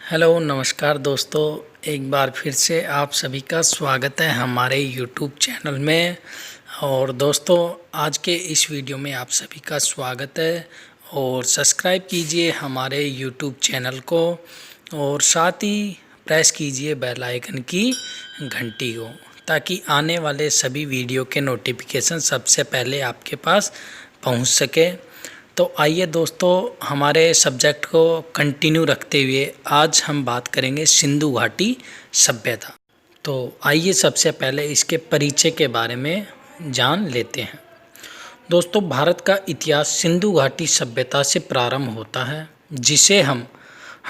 Hello नमस्कार दोस्तों। एक बार फिर से आप सभी का स्वागत है हमारे यूट्यूब चैनल में। और दोस्तों आज के इस वीडियो में आप सभी का स्वागत है और सब्सक्राइब कीजिए हमारे यूट्यूब चैनल को और साथ ही प्रेस कीजिए बेल आइकन की घंटी को, ताकि आने वाले सभी वीडियो के नोटिफिकेशन सबसे पहले आपके पास पहुंच सके। तो आइए दोस्तों, हमारे सब्जेक्ट को कंटिन्यू रखते हुए आज हम बात करेंगे सिंधु घाटी सभ्यता। तो आइए सबसे पहले इसके परिचय के बारे में जान लेते हैं। दोस्तों, भारत का इतिहास सिंधु घाटी सभ्यता से प्रारंभ होता है, जिसे हम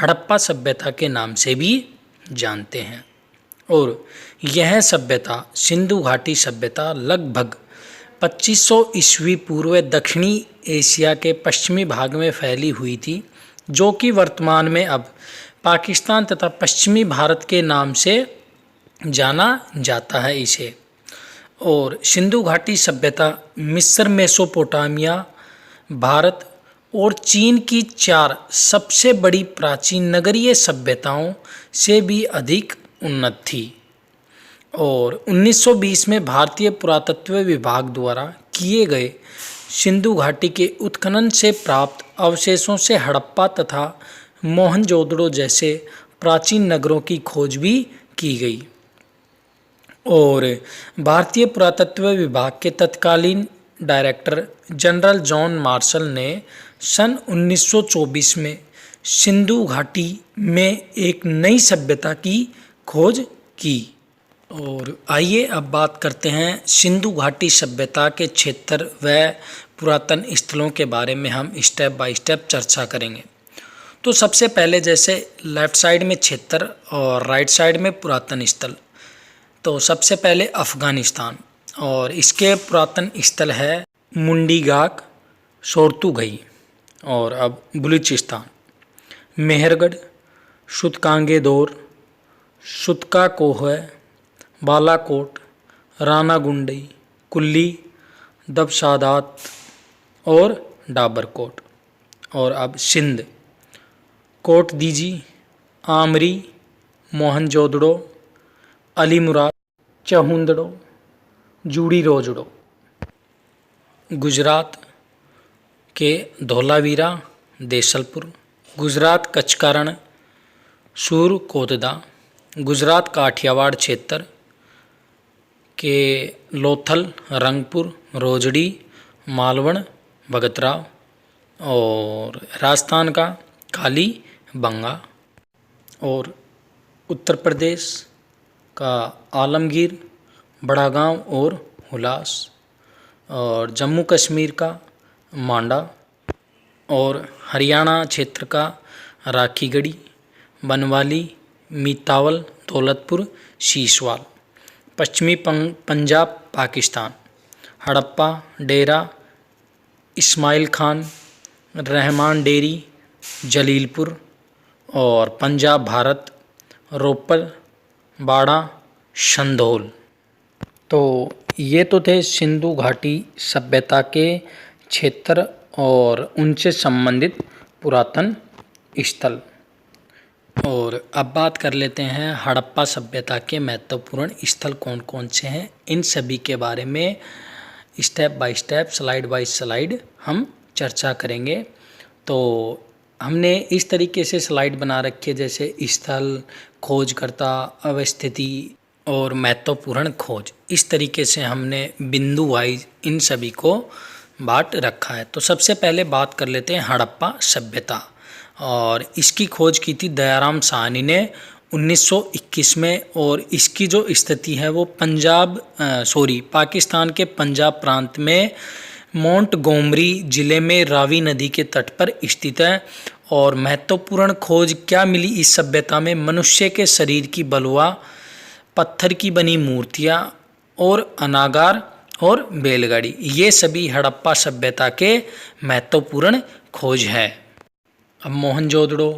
हड़प्पा सभ्यता के नाम से भी जानते हैं। और यह सभ्यता सिंधु घाटी सभ्यता लगभग 2500 ईस्वी पूर्व दक्षिणी एशिया के पश्चिमी भाग में फैली हुई थी, जो कि वर्तमान में अब पाकिस्तान तथा पश्चिमी भारत के नाम से जाना जाता है इसे। और सिंधु घाटी सभ्यता मिस्र, मेसोपोटामिया, भारत और चीन की 4 सबसे बड़ी प्राचीन नगरीय सभ्यताओं से भी अधिक उन्नत थी। और 1920 में भारतीय पुरातत्व विभाग द्वारा किए गए सिंधु घाटी के उत्खनन से प्राप्त अवशेषों से हड़प्पा तथा मोहनजोदड़ो जैसे प्राचीन नगरों की खोज भी की गई। और भारतीय पुरातत्व विभाग के तत्कालीन डायरेक्टर जनरल जॉन मार्शल ने सन 1924 में सिंधु घाटी में एक नई सभ्यता की खोज की। और आइए अब बात करते हैं सिंधु घाटी सभ्यता के क्षेत्र व पुरातन स्थलों के बारे में। हम स्टेप बाय स्टेप चर्चा करेंगे। तो सबसे पहले जैसे लेफ़्ट साइड में क्षेत्र और राइट साइड में पुरातन स्थल। तो सबसे पहले अफ़गानिस्तान, और इसके पुरातन स्थल है मुंडीगाक, सोर्तुगई, और अब बलूचिस्तान, मेहरगढ़, सुतकांगेदोर, सुतकाकोह, बालाकोट, रानागुंडई, कुल्ली, दबशादात और डाबरकोट। और अब सिंध, कोट दीजी, आमरी, मोहनजोदड़ो, अलीमुराद, चहुंदड़ो, जूड़ी रोजड़ो। गुजरात के धोलावीरा, देसलपुर, गुजरात कचकारण, सूरकोतदा, गुजरात काठियावाड़ क्षेत्र के लोथल, रंगपुर, रोजड़ी, मालवण, भगतराव। और राजस्थान का काली बंगा। और उत्तर प्रदेश का आलमगीर, बड़ागांव और हुलास। और जम्मू कश्मीर का मांडा। और हरियाणा क्षेत्र का राखीगढ़ी, बनवाली, मीतावल, दौलतपुर, सीसवाल। पश्चिमी पंजाब पाकिस्तान, हड़प्पा, डेरा इस्माइल खान, रहमान डेरी, जलीलपुर। और पंजाब भारत, रोपर, बाड़ा, शंधोल। तो ये तो थे सिंधु घाटी सभ्यता के क्षेत्र और उनसे संबंधित पुरातन स्थल। और अब बात कर लेते हैं हड़प्पा सभ्यता के महत्वपूर्ण स्थल कौन कौन से हैं। इन सभी के बारे में step by step, slide bye slide हम चर्चा करेंगे। तो हमने इस तरीके से स्लाइड बना रखी है, जैसे स्थल, खोजकर्ता, अवस्थिति और महत्वपूर्ण खोज। इस तरीके से हमने बिंदु वाइज इन सभी को बांट रखा है। तो सबसे पहले बात कर लेते हैं हड़प्पा सभ्यता, और इसकी खोज की थी दयाराम साहनी ने 1921 में। और इसकी जो स्थिति है वो पाकिस्तान के पंजाब प्रांत में मोंटगोमरी जिले में रावी नदी के तट पर स्थित है। और महत्वपूर्ण खोज क्या मिली इस सभ्यता में? मनुष्य के शरीर की बलुआ, पत्थर की बनी मूर्तियाँ और अनागार और बैलगाड़ी, ये सभी हड़प्पा सभ्यता के महत्वपूर्ण खोज है। अब मोहनजोदड़ो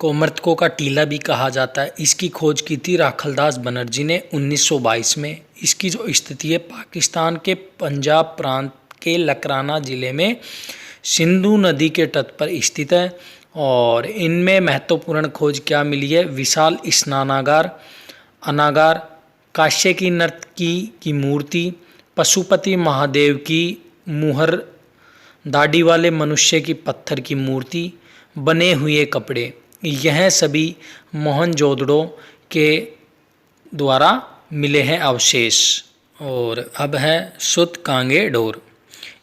को मृतकों का टीला भी कहा जाता है। इसकी खोज की थी राखलदास बनर्जी ने 1922 में। इसकी जो स्थिति है पाकिस्तान के पंजाब प्रांत के लकराना जिले में सिंधु नदी के तट पर स्थित है। और इनमें महत्वपूर्ण खोज क्या मिली है? विशाल स्नानागार, अनागार, काश्य की नर्तकी की मूर्ति, पशुपति महादेव की मुहर, दाढ़ी वाले मनुष्य की पत्थर की मूर्ति, बने हुए कपड़े, यह सभी मोहनजोदड़ो के द्वारा मिले हैं अवशेष। और अब है सूतकांगे-डोर।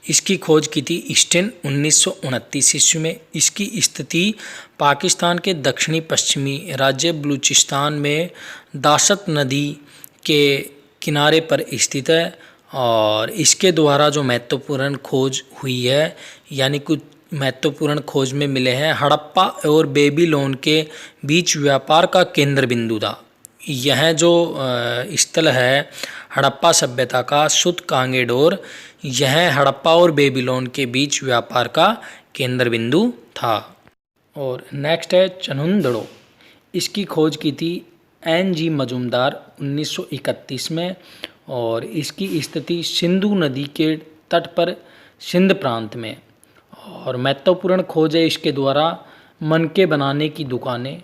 इसकी खोज की थी स्टेन 1929 ईस्वी में। इसकी स्थिति पाकिस्तान के दक्षिणी पश्चिमी राज्य बलूचिस्तान में दाशत नदी के किनारे पर स्थित है। और इसके द्वारा जो महत्वपूर्ण खोज हुई है, यानी कुछ महत्वपूर्ण खोज में मिले हैं, हड़प्पा और बेबीलोन के बीच व्यापार का केंद्र बिंदु था। यह जो स्थल है हड़प्पा सभ्यता का, सूतकांगे-डोर, यह हड़प्पा और बेबीलोन के बीच व्यापार का केंद्र बिंदु था। और नेक्स्ट है चनुंदड़ो। इसकी खोज की थी N.G. मजूमदार 1931 में। और इसकी स्थिति सिंधु नदी के तट पर सिंध प्रांत में। और महत्वपूर्ण खोज है इसके द्वारा मनके बनाने की दुकानें,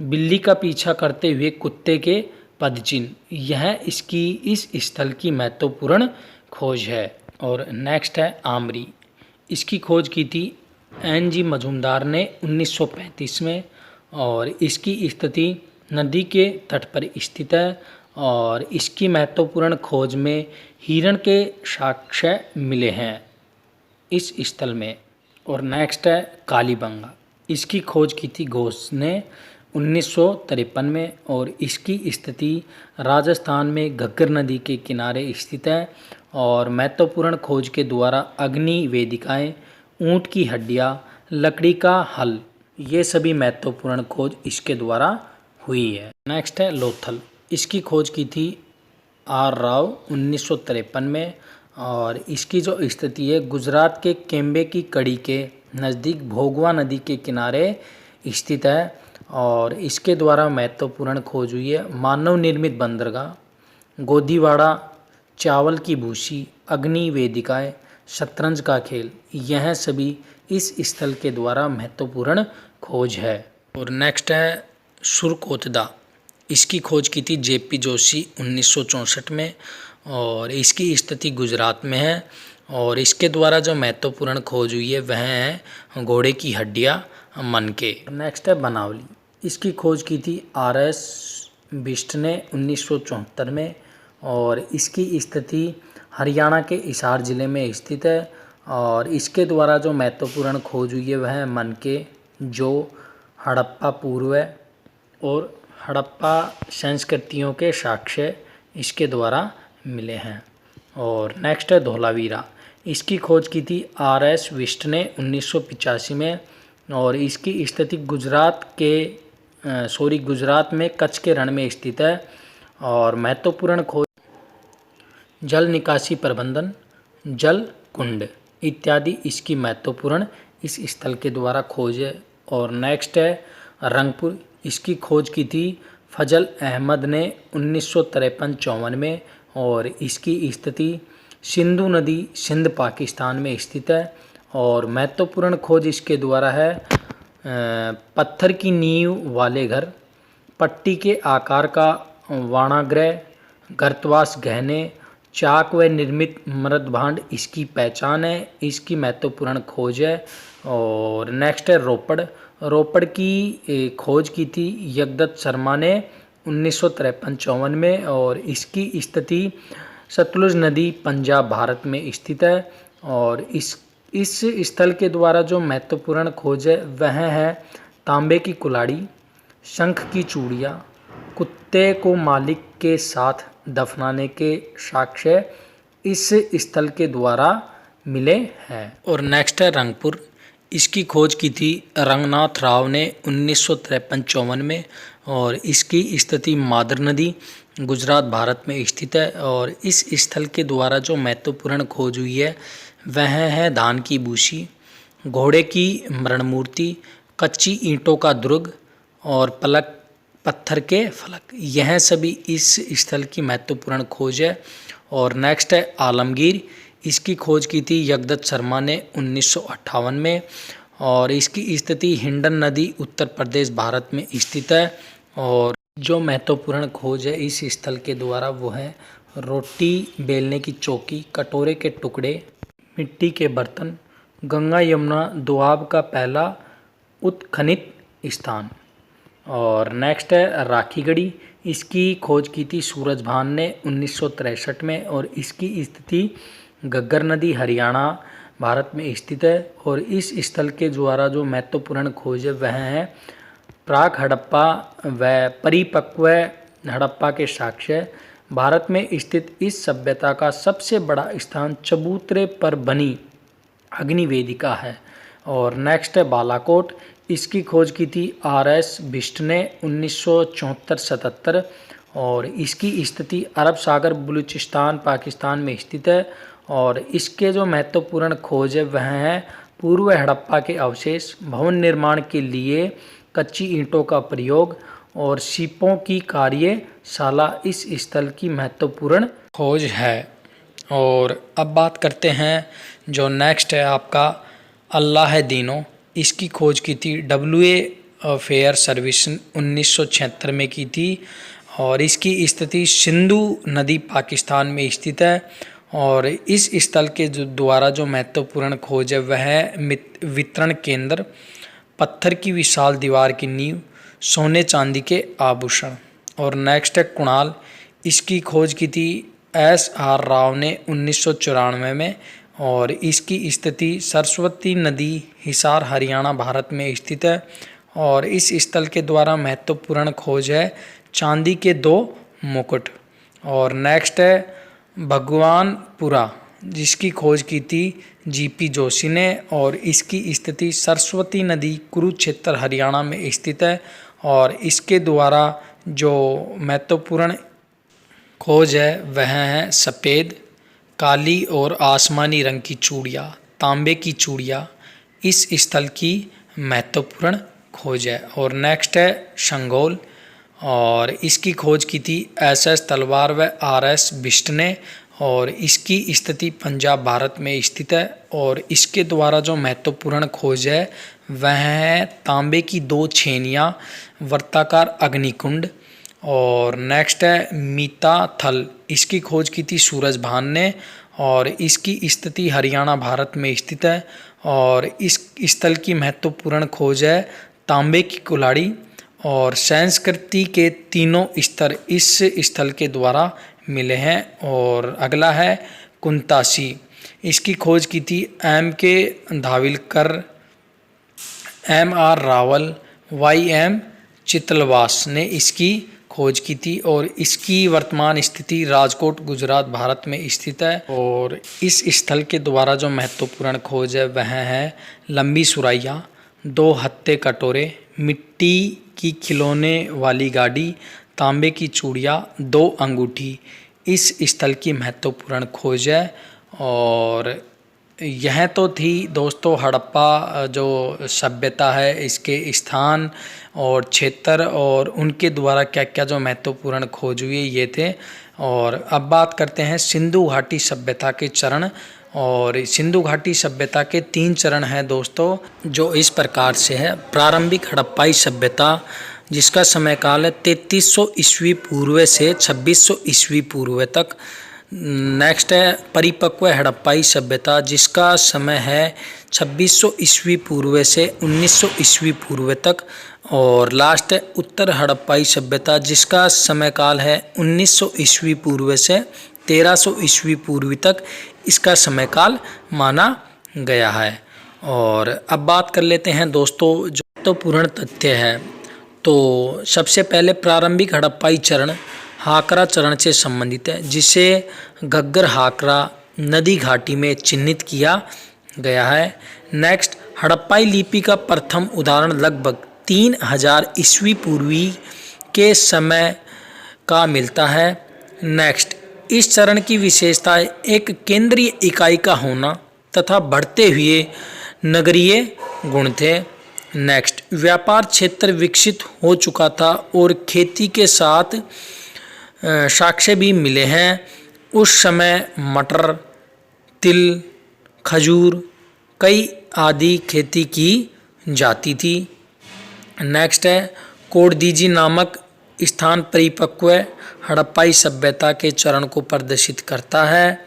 बिल्ली का पीछा करते हुए कुत्ते के पदचिन्ह, यह इसकी इस स्थल की महत्वपूर्ण खोज है। और नेक्स्ट है आमरी। इसकी खोज की थी N.G. मजूमदार ने 1935 में। और इसकी स्थिति नदी के तट पर स्थित है। और इसकी महत्वपूर्ण खोज में हिरण के साक्ष्य मिले हैं इस स्थल में। और नेक्स्ट है कालीबंगा। इसकी खोज की थी घोष ने 1953 में। और इसकी स्थिति राजस्थान में घग्गर नदी के किनारे स्थित है। और महत्वपूर्ण खोज के द्वारा अग्नि वेदिकाएं, ऊंट की हड्डियां, लकड़ी का हल, ये सभी महत्वपूर्ण खोज इसके द्वारा हुई है। नेक्स्ट है लोथल। इसकी खोज की थी R. राव 1953 में। और इसकी जो स्थिति है गुजरात के केम्बे की कड़ी के नज़दीक भोगवा नदी के किनारे स्थित है। और इसके द्वारा महत्वपूर्ण खोज हुई है मानव निर्मित बंदरगाह, गोदीवाड़ा, चावल की भूसी, अग्नि वेदिकाएं, शतरंज का खेल, यह सभी इस स्थल के द्वारा महत्वपूर्ण खोज है। और नेक्स्ट है सुरकोतदा। इसकी खोज की थी J.P. जोशी 1964 में। और इसकी स्थिति गुजरात में है। और इसके द्वारा जो महत्वपूर्ण खोज हुई है वह है घोड़े की हड्डियां, मनके। नेक्स्ट है बनावली। इसकी खोज की थी R.S. बिष्ट ने 1974 में। और इसकी स्थिति हरियाणा के हिसार जिले में स्थित है। और इसके द्वारा जो महत्वपूर्ण खोज हुई है वह है मनके, जो हड़प्पा पूर्व है। और हड़प्पा संस्कृतियों के साक्ष्य इसके द्वारा मिले हैं। और नेक्स्ट है धोलावीरा। इसकी खोज की थी R.S. बिष्ट ने 1985 में। और इसकी स्थिति गुजरात में कच्छ के रण में स्थित है। और महत्वपूर्ण खोज जल निकासी प्रबंधन, जल कुंड इत्यादि इसकी महत्वपूर्ण इस स्थल के द्वारा खोज है। और नेक्स्ट है रंगपुर। इसकी खोज की थी फजल अहमद ने 1953-54 में। और इसकी स्थिति सिंधु नदी, सिंध पाकिस्तान में स्थित है। और महत्वपूर्ण खोज इसके द्वारा है पत्थर की नींव वाले घर, पट्टी के आकार का वाणागृह, गर्तवास गहने, चाक व निर्मित मृद भांड इसकी पहचान है, इसकी महत्वपूर्ण खोज है। और नेक्स्ट है रोपड़ की खोज की थी यज्ञदत्त शर्मा ने 1953-54 में। और इसकी स्थिति सतलुज नदी, पंजाब, भारत में स्थित है। और इस स्थल के द्वारा जो महत्वपूर्ण खोज है वह है तांबे की कुल्हाड़ी, शंख की चूड़ियाँ, कुत्ते को मालिक के साथ दफनाने के साक्ष्य इस स्थल के द्वारा मिले हैं। और नेक्स्ट है रंगपुर। इसकी खोज की थी रंगनाथ राव ने 1953-54 में। और इसकी स्थिति मादर नदी, गुजरात, भारत में स्थित है। और इस स्थल के द्वारा जो महत्वपूर्ण खोज हुई है वह है धान की भूसी, घोड़े की मरण मूर्ति, कच्ची ईंटों का दुर्ग और पत्थर के फलक, यह सभी इस स्थल की महत्वपूर्ण खोज है। और नेक्स्ट है आलमगीर। इसकी खोज की थी यज्ञदत्त शर्मा ने 1958 में। और इसकी स्थिति हिंडन नदी उत्तर प्रदेश भारत में स्थित है। और जो महत्वपूर्ण खोज है इस स्थल के द्वारा वो है रोटी बेलने की चौकी, कटोरे के टुकड़े, मिट्टी के बर्तन, गंगा यमुना दोआब का पहला उत्खनित स्थान। और नेक्स्ट है राखी गढ़ी। इसकी खोज की थी सूरजभान ने 1963 में और इसकी स्थिति घग्गर नदी हरियाणा भारत में स्थित है। और इस स्थल के द्वारा जो महत्वपूर्ण खोज है वह है प्राक हड़प्पा व परिपक्व हड़प्पा के साक्ष्य। भारत में स्थित इस सभ्यता का सबसे बड़ा स्थान चबूतरे पर बनी अग्नि वेदिका है। और नेक्स्ट है बालाकोट। इसकी खोज की थी आर.एस. बिष्ट ने 1974-77 और इसकी स्थिति अरब सागर बलूचिस्तान पाकिस्तान में स्थित है। और इसके जो महत्वपूर्ण खोज है वह है पूर्व हड़प्पा के अवशेष, भवन निर्माण के लिए कच्ची ईंटों का प्रयोग और सीपों की कार्यशाला इस स्थल की महत्वपूर्ण खोज है। और अब बात करते हैं जो नेक्स्ट है आपका अल्लाह दीनो। इसकी खोज की थी WA फेयर सर्विस 1976 में की थी और इसकी स्थिति सिंधु नदी पाकिस्तान में स्थित है। और इस स्थल के द्वारा जो महत्वपूर्ण खोज है वह है वितरण केंद्र, पत्थर की विशाल दीवार की नींव, सोने चांदी के आभूषण। और नेक्स्ट है कुणाल। इसकी खोज की थी SR राव ने 1994 में और इसकी स्थिति सरस्वती नदी हिसार हरियाणा भारत में स्थित है। और इस स्थल के द्वारा महत्वपूर्ण खोज है चांदी के 2 मुकुट। और नेक्स्ट है भगवानपुरा, जिसकी खोज की थी GP जोशी ने और इसकी स्थिति सरस्वती नदी कुरुक्षेत्र हरियाणा में स्थित है। और इसके द्वारा जो महत्वपूर्ण खोज है वह है सफ़ेद, काली और आसमानी रंग की चूड़ियाँ, तांबे की चूड़ियाँ इस स्थल की महत्वपूर्ण खोज है। और नेक्स्ट है शंगोल और इसकी खोज की थी SS तलवार व RS बिष्ट ने और इसकी स्थिति पंजाब भारत में स्थित है। और इसके द्वारा जो महत्वपूर्ण खोज है वह है तांबे की 2 छेनियाँ, वर्ताकार अग्निकुंड। और नेक्स्ट है मीता थल। इसकी खोज की थी सूरजभान ने और इसकी स्थिति हरियाणा भारत में स्थित है। और इस स्थल की महत्वपूर्ण खोज है तांबे की कुल्हाड़ी। और संस्कृति के 3 स्तर इस स्थल के द्वारा मिले हैं। और अगला है कुंतासी। इसकी खोज की थी M.K. धाविलकर, M.R. रावल, Y.M. चितलवास ने इसकी खोज की थी और इसकी वर्तमान स्थिति राजकोट गुजरात भारत में स्थित है। और इस स्थल के द्वारा जो महत्वपूर्ण खोज है वह है लंबी सुराइयाँ, 2 हत्थे कटोरे, मिट्टी की खिलौने वाली गाड़ी, तांबे की चूड़ियाँ, 2 अंगूठी इस स्थल की महत्वपूर्ण खोज है। और यह तो थी दोस्तों हड़प्पा जो सभ्यता है इसके स्थान और क्षेत्र और उनके द्वारा क्या क्या जो महत्वपूर्ण खोज हुई ये थे। और अब बात करते हैं सिंधु घाटी सभ्यता के चरण। और सिंधु घाटी सभ्यता के 3 चरण हैं दोस्तों जो इस प्रकार से है। प्रारंभिक हड़प्पाई सभ्यता जिसका समय काल है 3300 ईस्वी पूर्व से 2600 ईस्वी पूर्व तक। नेक्स्ट है परिपक्व हड़प्पाई सभ्यता जिसका समय है 2600 ईस्वी पूर्व से 1900 ईस्वी पूर्व तक। और लास्ट है उत्तर हड़प्पाई सभ्यता जिसका समय काल है 1900 ईस्वी पूर्व से 1300 ईस्वी पूर्व तक इसका समय काल माना गया है। और अब बात कर लेते हैं दोस्तों जो महत्वपूर्ण तथ्य है। तो सबसे पहले प्रारंभिक हड़प्पाई चरण हाकरा चरण से संबंधित है जिसे घग्गर हाकरा नदी घाटी में चिन्हित किया गया है। नेक्स्ट हड़प्पाई लिपि का प्रथम उदाहरण लगभग 3000 ईस्वी पूर्वी के समय का मिलता है। नेक्स्ट इस चरण की विशेषता एक केंद्रीय इकाई का होना तथा बढ़ते हुए नगरीय गुण थे। नेक्स्ट व्यापार क्षेत्र विकसित हो चुका था और खेती के साथ साक्ष्य भी मिले हैं। उस समय मटर, तिल, खजूर कई आदि खेती की जाती थी। नेक्स्ट है कोडदीजी नामक स्थान परिपक्व हड़प्पाई सभ्यता के चरण को प्रदर्शित करता है।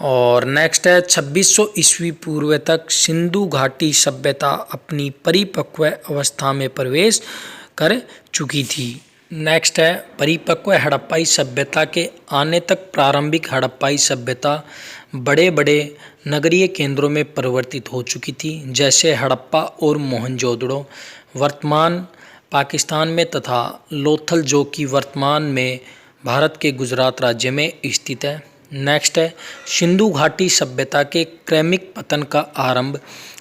और नेक्स्ट है 2600 ईस्वी पूर्व तक सिंधु घाटी सभ्यता अपनी परिपक्व अवस्था में प्रवेश कर चुकी थी। नेक्स्ट है परिपक्व हड़प्पाई सभ्यता के आने तक प्रारंभिक हड़प्पाई सभ्यता बड़े बड़े नगरीय केंद्रों में परिवर्तित हो चुकी थी, जैसे हड़प्पा और मोहनजोदड़ो वर्तमान पाकिस्तान में तथा लोथल जो कि वर्तमान में भारत के गुजरात राज्य में स्थित है। नेक्स्ट है सिंधु घाटी सभ्यता के क्रमिक पतन का आरंभ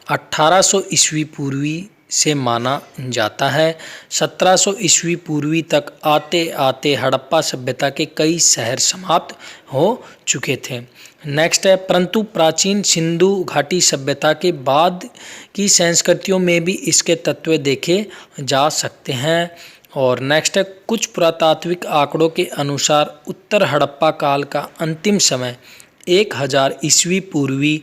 1800 ईस्वी पूर्वी से माना जाता है। 1700 ईस्वी पूर्वी तक आते आते हड़प्पा सभ्यता के कई शहर समाप्त हो चुके थे। नेक्स्ट है परंतु प्राचीन सिंधु घाटी सभ्यता के बाद की संस्कृतियों में भी इसके तत्व देखे जा सकते हैं। और नेक्स्ट है कुछ पुरातात्विक आंकड़ों के अनुसार उत्तर हड़प्पा काल का अंतिम समय 1000 ईस्वी पूर्वी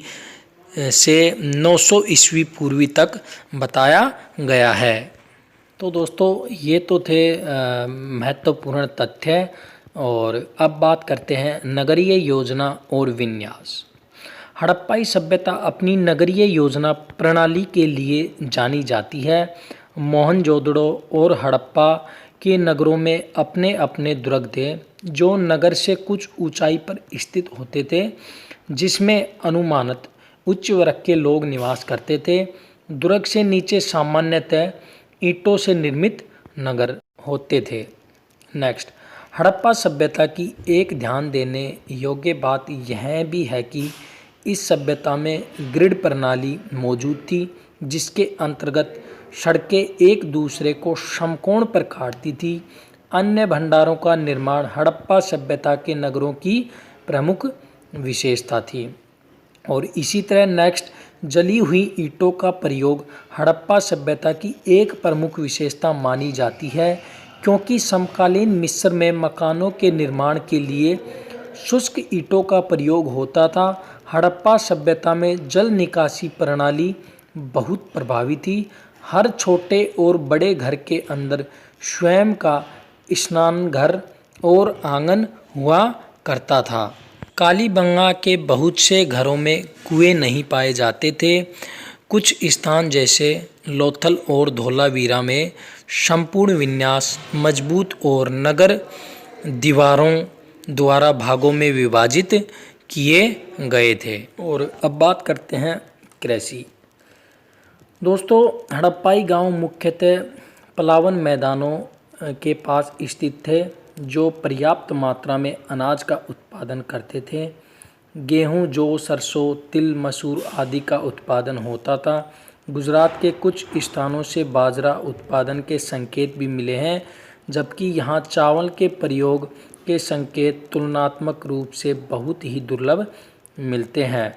से 900 ईस्वी पूर्वी तक बताया गया है। तो दोस्तों ये तो थे महत्वपूर्ण तथ्य। और अब बात करते हैं नगरीय योजना और विन्यास। हड़प्पाई सभ्यता अपनी नगरीय योजना प्रणाली के लिए जानी जाती है। मोहनजोदड़ो और हड़प्पा के नगरों में अपने अपने दुर्ग थे, जो नगर से कुछ ऊंचाई पर स्थित होते थे, जिसमें अनुमानित उच्च वर्ग के लोग निवास करते थे। दुर्ग से नीचे सामान्यतः ईंटों से निर्मित नगर होते थे। नेक्स्ट हड़प्पा सभ्यता की एक ध्यान देने योग्य बात यह भी है कि इस सभ्यता में ग्रिड प्रणाली मौजूद थी, जिसके अंतर्गत सड़कें एक दूसरे को समकोण पर काटती थी। अन्य भंडारों का निर्माण हड़प्पा सभ्यता के नगरों की प्रमुख विशेषता थी। और इसी तरह नेक्स्ट जली हुई ईंटों का प्रयोग हड़प्पा सभ्यता की एक प्रमुख विशेषता मानी जाती है, क्योंकि समकालीन मिस्र में मकानों के निर्माण के लिए शुष्क ईंटों का प्रयोग होता था। हड़प्पा सभ्यता में जल निकासी प्रणाली बहुत प्रभावी थी। हर छोटे और बड़े घर के अंदर स्वयं का स्नानघर और आंगन हुआ करता था। कालीबंगा के बहुत से घरों में कुएं नहीं पाए जाते थे। कुछ स्थान जैसे लोथल और धोलावीरा में संपूर्ण विन्यास मजबूत और नगर दीवारों द्वारा भागों में विभाजित किए गए थे। और अब बात करते हैं कृषि। दोस्तों हड़प्पाई गांव मुख्यतः पलावन मैदानों के पास स्थित थे, जो पर्याप्त मात्रा में अनाज का उत्पादन करते थे। गेहूं, जौ, सरसों, तिल, मसूर आदि का उत्पादन होता था। गुजरात के कुछ स्थानों से बाजरा उत्पादन के संकेत भी मिले हैं, जबकि यहाँ चावल के प्रयोग के संकेत तुलनात्मक रूप से बहुत ही दुर्लभ मिलते हैं।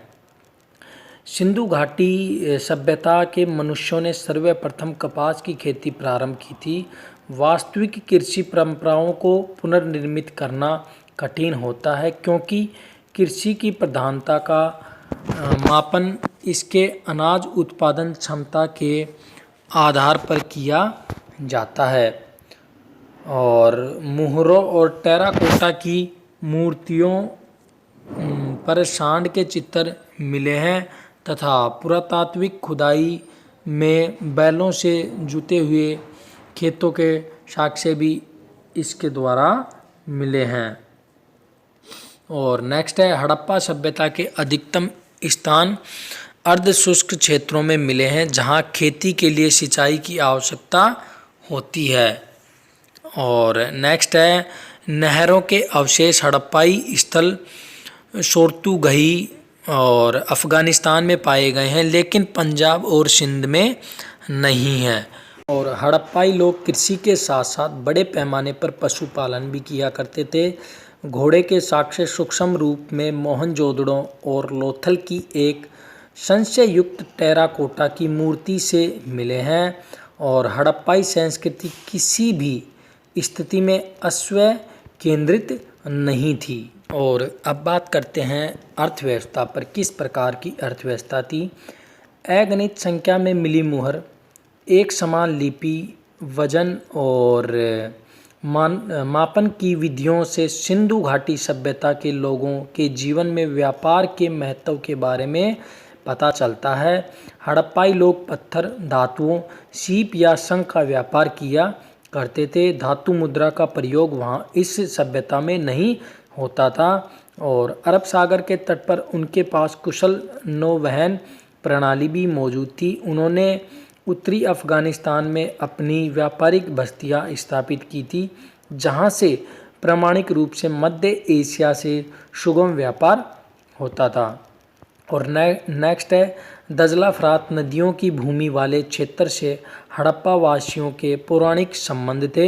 सिंधु घाटी सभ्यता के मनुष्यों ने सर्वप्रथम कपास की खेती प्रारंभ की थी। वास्तविक कृषि परंपराओं को पुनर्निर्मित करना कठिन होता है, क्योंकि कृषि की प्रधानता का मापन इसके अनाज उत्पादन क्षमता के आधार पर किया जाता है। और मुहरों और टेराकोटा की मूर्तियों पर सांड के चित्र मिले हैं तथा पुरातात्विक खुदाई में बैलों से जुते हुए खेतों के साक्ष्य भी इसके द्वारा मिले हैं। और नेक्स्ट है हड़प्पा सभ्यता के अधिकतम स्थान अर्ध शुष्क क्षेत्रों में मिले हैं, जहां खेती के लिए सिंचाई की आवश्यकता होती है। और नेक्स्ट है नहरों के अवशेष हड़प्पाई स्थल सोर्तुगही और अफ़गानिस्तान में पाए गए हैं, लेकिन पंजाब और सिंध में नहीं है। और हड़प्पाई लोग कृषि के साथ साथ बड़े पैमाने पर पशुपालन भी किया करते थे। घोड़े के साक्ष्य सूक्ष्म रूप में मोहनजोदड़ो और लोथल की एक संशययुक्त टेराकोटा की मूर्ति से मिले हैं। और हड़प्पाई संस्कृति किसी भी स्थिति में अश्व केंद्रित नहीं थी। और अब बात करते हैं अर्थव्यवस्था पर। किस प्रकार की अर्थव्यवस्था थी? अगणित संख्या में मिली मुहर, एक समान लिपि, वजन और मापन की विधियों से सिंधु घाटी सभ्यता के लोगों के जीवन में व्यापार के महत्व के बारे में पता चलता है। हड़प्पाई लोग पत्थर, धातुओं, सीप या शंख का व्यापार किया करते थे। धातु मुद्रा का प्रयोग वहाँ इस सभ्यता में नहीं होता था और अरब सागर के तट पर उनके पास कुशल नौवहन प्रणाली भी मौजूद थी। उन्होंने उत्तरी अफ़गानिस्तान में अपनी व्यापारिक बस्तियां स्थापित की थी, जहां से प्रामाणिक रूप से मध्य एशिया से सुगम व्यापार होता था। और नेक्स्ट है दजला फरात नदियों की भूमि वाले क्षेत्र से हड़प्पा वासियों के पौराणिक संबंध थे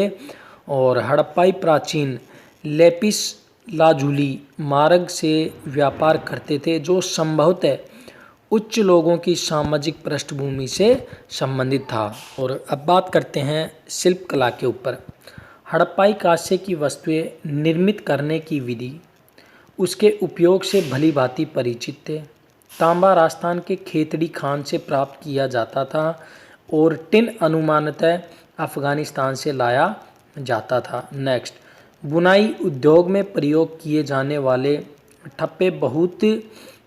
और हड़प्पाई प्राचीन लेपिस लाजुली मार्ग से व्यापार करते थे, जो संभवतः उच्च लोगों की सामाजिक पृष्ठभूमि से संबंधित था। और अब बात करते हैं शिल्प कला के ऊपर। हड़प्पाई कांसे की वस्तुएं निर्मित करने की विधि उसके उपयोग से भली भांति परिचित थे। तांबा राजस्थान के खेतड़ी खान से प्राप्त किया जाता था और टिन अनुमानतः अफ़गानिस्तान से लाया जाता था। नेक्स्ट, बुनाई उद्योग में प्रयोग किए जाने वाले ठप्पे बहुत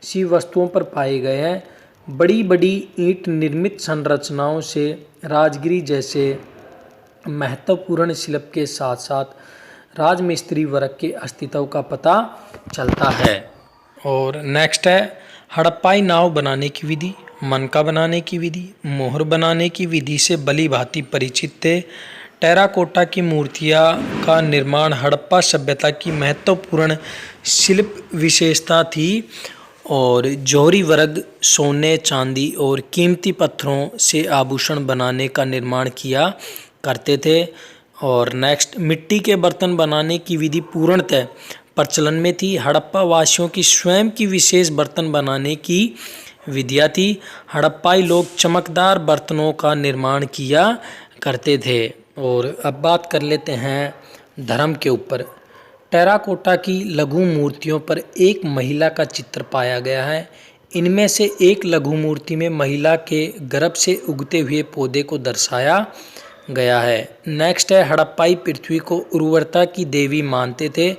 सी वस्तुओं पर पाए गए हैं। बड़ी बड़ी ईंट निर्मित संरचनाओं से राजगिरी जैसे महत्वपूर्ण शिल्प के साथ साथ राजमिस्त्री वर्ग के अस्तित्व का पता चलता है। और नेक्स्ट है हड़प्पाई नाव बनाने की विधि, मनका बनाने की विधि, मोहर बनाने की विधि से भली भांति परिचित थे। टेराकोटा की मूर्तियां का निर्माण हड़प्पा सभ्यता की महत्वपूर्ण शिल्प विशेषता थी और जौहरी वर्ग सोने, चांदी और कीमती पत्थरों से आभूषण बनाने का निर्माण किया करते थे। और नेक्स्ट, मिट्टी के बर्तन बनाने की विधि पूर्णतः प्रचलन में थी। हड़प्पा वासियों की स्वयं की विशेष बर्तन बनाने की विधियाँ थी। हड़प्पाई लोग चमकदार बर्तनों का निर्माण किया करते थे। और अब बात कर लेते हैं धर्म के ऊपर। टेराकोटा की लघु मूर्तियों पर एक महिला का चित्र पाया गया है। इनमें से एक लघु मूर्ति में महिला के गर्भ से उगते हुए पौधे को दर्शाया गया है। नेक्स्ट है हड़प्पाई पृथ्वी को उर्वरता की देवी मानते थे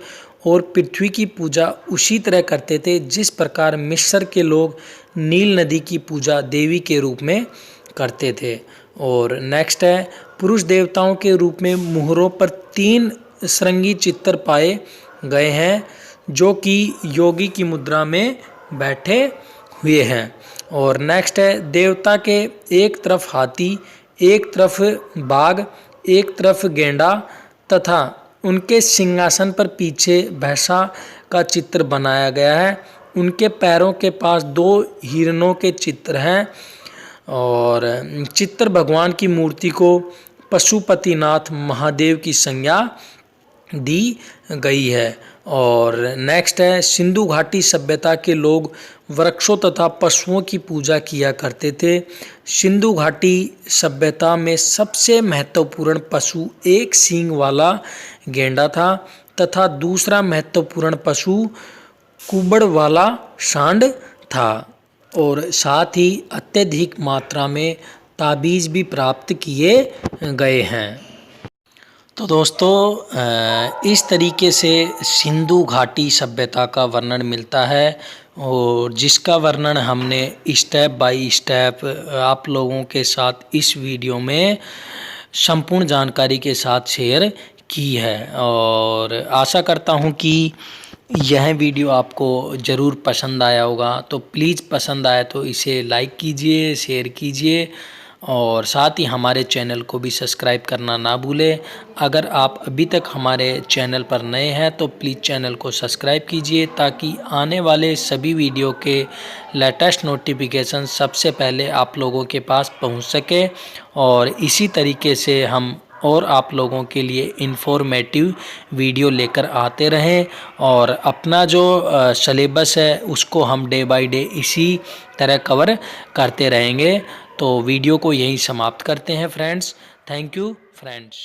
और पृथ्वी की पूजा उसी तरह करते थे जिस प्रकार मिस्र के लोग नील नदी की पूजा देवी के रूप में करते थे। और नेक्स्ट है पुरुष देवताओं के रूप में मुहरों पर 3 श्रृंगी चित्र पाए गए हैं, जो कि योगी की मुद्रा में बैठे हुए हैं। और नेक्स्ट है देवता के एक तरफ हाथी, एक तरफ बाघ, एक तरफ गेंडा तथा उनके सिंहासन पर पीछे भैंसा का चित्र बनाया गया है। उनके पैरों के पास 2 हिरणों के चित्र हैं और चित्र भगवान की मूर्ति को पशुपतिनाथ महादेव की संज्ञा दी गई है। और नेक्स्ट है सिंधु घाटी सभ्यता के लोग वृक्षों तथा पशुओं की पूजा किया करते थे। सिंधु घाटी सभ्यता में सबसे महत्वपूर्ण पशु एक सींग वाला गेंडा था तथा दूसरा महत्वपूर्ण पशु कुबड़ वाला सांड था। और साथ ही अत्यधिक मात्रा में ताबीज़ भी प्राप्त किए गए हैं। तो दोस्तों इस तरीके से सिंधु घाटी सभ्यता का वर्णन मिलता है और जिसका वर्णन हमने स्टेप बाय स्टेप आप लोगों के साथ इस वीडियो में संपूर्ण जानकारी के साथ शेयर की है। और आशा करता हूँ कि यह वीडियो आपको ज़रूर पसंद आया होगा। तो प्लीज़ पसंद आए तो इसे लाइक कीजिए, शेयर कीजिए और साथ ही हमारे चैनल को भी सब्सक्राइब करना ना भूलें। अगर आप अभी तक हमारे चैनल पर नए हैं तो प्लीज़ चैनल को सब्सक्राइब कीजिए ताकि आने वाले सभी वीडियो के लेटेस्ट नोटिफिकेशन सबसे पहले आप लोगों के पास पहुंच सके। और इसी तरीके से हम और आप लोगों के लिए इन्फॉर्मेटिव वीडियो लेकर आते रहें और अपना जो सिलेबस है उसको हम डे बाय डे इसी तरह कवर करते रहेंगे। तो वीडियो को यहीं समाप्त करते हैं फ्रेंड्स। Thank you friends.